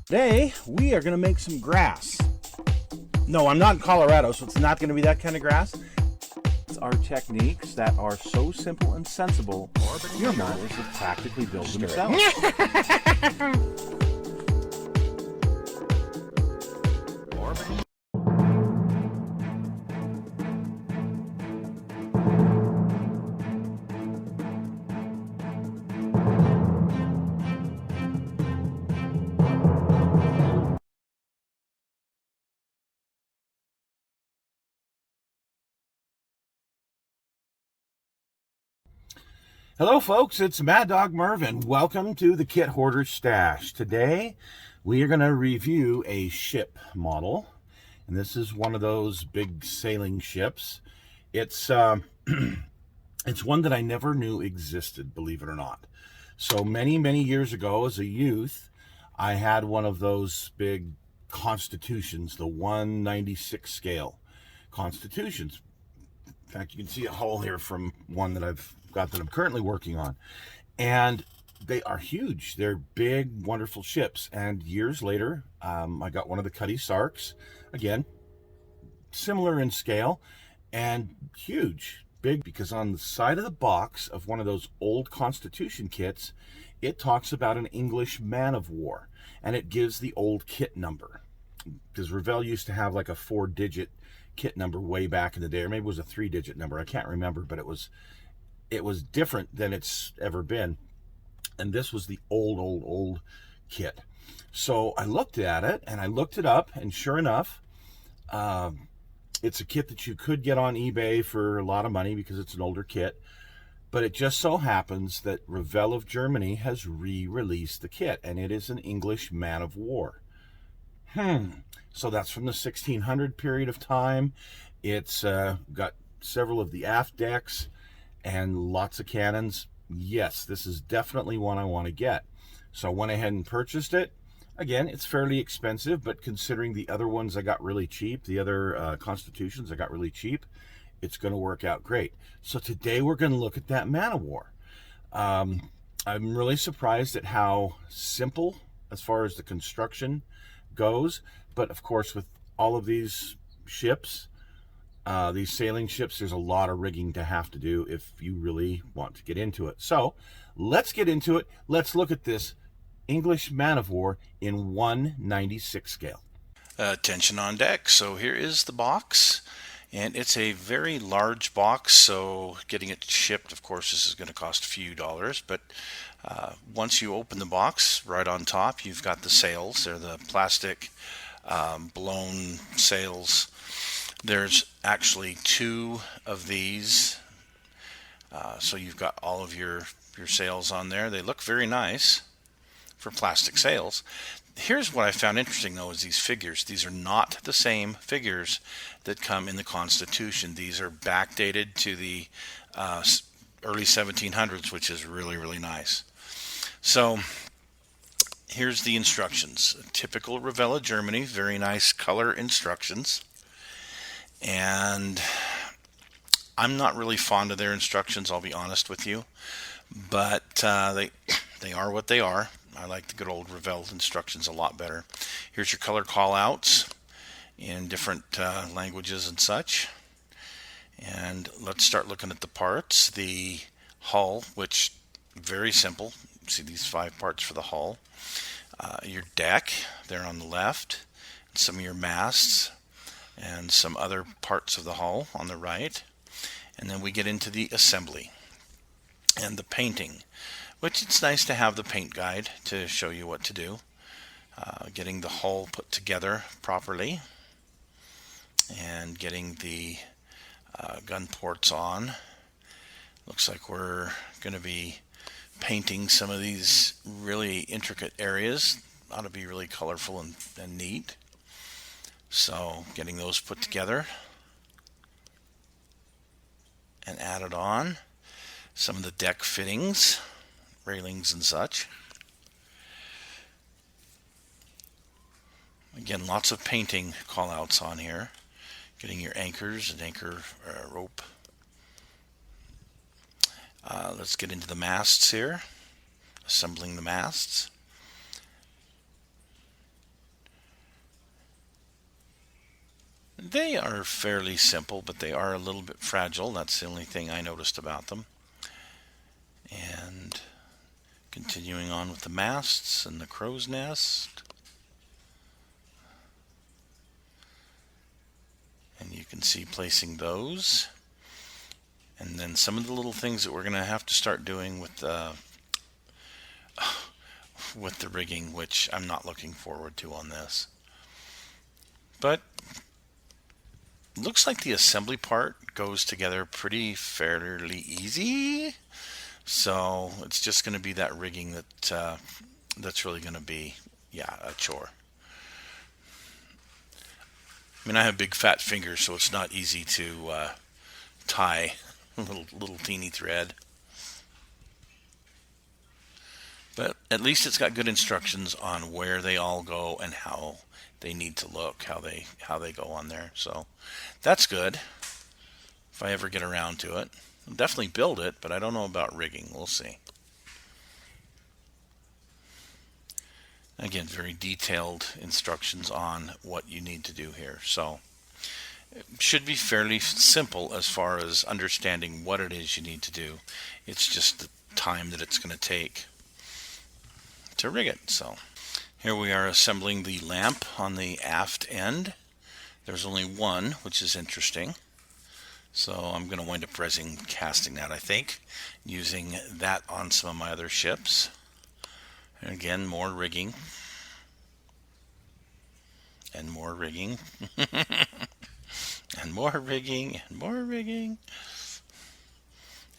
Today, we are going to make some grass. No, I'm not in Colorado, so it's not going to be that kind of grass. It's our techniques that are so simple and sensible, your mothers have practically built themselves. Hello folks, it's Mad Dog Mervin. Welcome to the Kit Hoarder Stash. Today we are going to review a ship model, and this is one of those big sailing ships. It's it's one that I never knew existed, believe it or not. So many years ago as a youth, I had one of those big Constitutions, the 196 scale Constitutions. In fact, you can see a hull here from one that I've got that I'm currently working on. And they are huge. They're big, wonderful ships. And years later, I got one of the Cuddy Sarks. Again, similar in scale and huge. Big because on the side of the box of one of those old Constitution kits, it talks about an English man of war. And it gives the old kit number. Because Revell used to have like a 4-digit kit number way back in the day, or maybe it was a 3-digit number. I can't remember, but it was different than it's ever been. And this was the old kit. So I looked at it and I looked it up, and sure enough, it's a kit that you could get on eBay for a lot of money because it's an older kit. But it just so happens that Revell of Germany has re-released the kit, and it is an English man of war. So that's from the 1600 period of time. It's got several of the aft decks and lots of cannons. Yes, this is definitely one I want to get. So I went ahead and purchased it. Again, it's fairly expensive, but considering the other ones I got really cheap, the other Constitutions I got really cheap, it's going to work out great. So today we're going to look at that man of war. I'm really surprised at how simple as far as the construction goes, but of course with all of these ships, these sailing ships, there's a lot of rigging to have to do if you really want to get into it. So let's get into it. Let's look at this English man of war in 196 scale. Attention on deck. So here is the box, and it's a very large box, so getting it shipped, of course, this is going to cost a few dollars, but once you open the box, right on top you've got the sails. They're the plastic blown sails. There's actually two of these, so you've got all of your sails on there. They look very nice for plastic sails. Here's what I found interesting, though, is these figures. These are not the same figures that come in the Constitution. These are backdated to the early 1700s, which is really nice. So here's the instructions. Typical Revell Germany, very nice color instructions. And I'm not really fond of their instructions, I'll be honest with you, but they are what they are. I like the good old Revell instructions a lot better. Here's your color call-outs in different languages and such. And let's start looking at the parts. The hull, which very simple. See these 5 parts for the hull. Your deck there on the left. Some of your masts and some other parts of the hull on the right. And then we get into the assembly and the painting, which it's nice to have the paint guide to show you what to do. Getting the hull put together properly and getting the gun ports on. Looks like we're going to be painting some of these really intricate areas. Ought to be really colorful and neat. So getting those put together and added on. Some of the deck fittings, railings and such. Again, lots of painting call-outs on here. Getting your anchors and anchor rope. Let's get into the masts here. Assembling the masts. They are fairly simple, but they are a little bit fragile. That's the only thing I noticed about them. And continuing on with the masts and the crow's nest. And you can see placing those. And then some of the little things that we're going to have to start doing with the rigging, which I'm not looking forward to on this. But looks like the assembly part goes together pretty fairly easy. So it's just going to be that rigging that's really going to be, yeah, a chore. I mean, I have big fat fingers, so it's not easy to tie a little teeny thread. But at least it's got good instructions on where they all go and how they need to look, how they go on there. So that's good. If I ever get around to it, I'll definitely build it, but I don't know about rigging. We'll see. Again, very detailed instructions on what you need to do here. So it should be fairly simple as far as understanding what it is you need to do. It's just the time that it's going to take to rig it. So here we are assembling the lamp on the aft end. There's only one, which is interesting. So I'm going to wind up casting that, I think, using that on some of my other ships. And again, more rigging. And more rigging. And more rigging. And more rigging.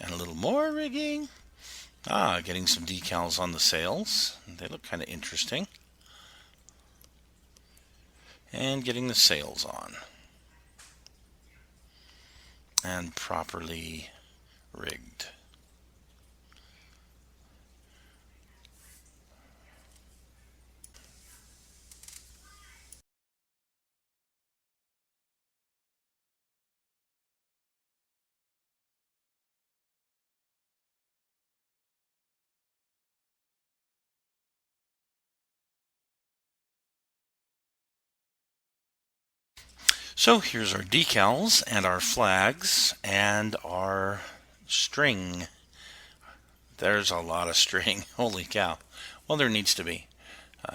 And a little more rigging. Getting some decals on the sails. They look kind of interesting. And getting the sails on. And properly rigged. So here's our decals and our flags and our string. There's a lot of string. Holy cow. Well, there needs to be.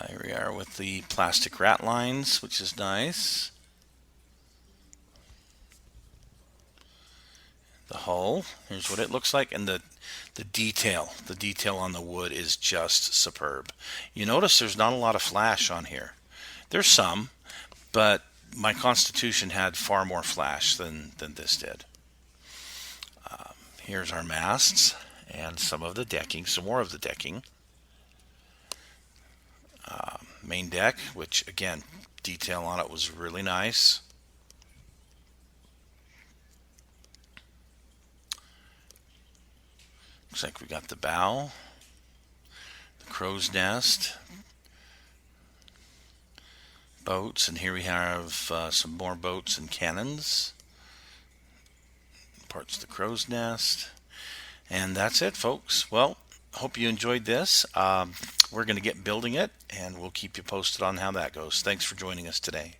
Here we are with the plastic rat lines, which is nice. The hull, here's what it looks like, and the detail on the wood is just superb. You notice there's not a lot of flash on here. There's some, but my Constitution had far more flash than this did. Here's our masts and some of the decking, some more of the decking. Main deck, which again, detail on it was really nice. Looks like we got the bow, the crow's nest, boats, and here we have some more boats and cannons, parts of the crow's nest, and that's it, folks. Well, hope you enjoyed this. We're going to get building it, and we'll keep you posted on how that goes. Thanks for joining us today.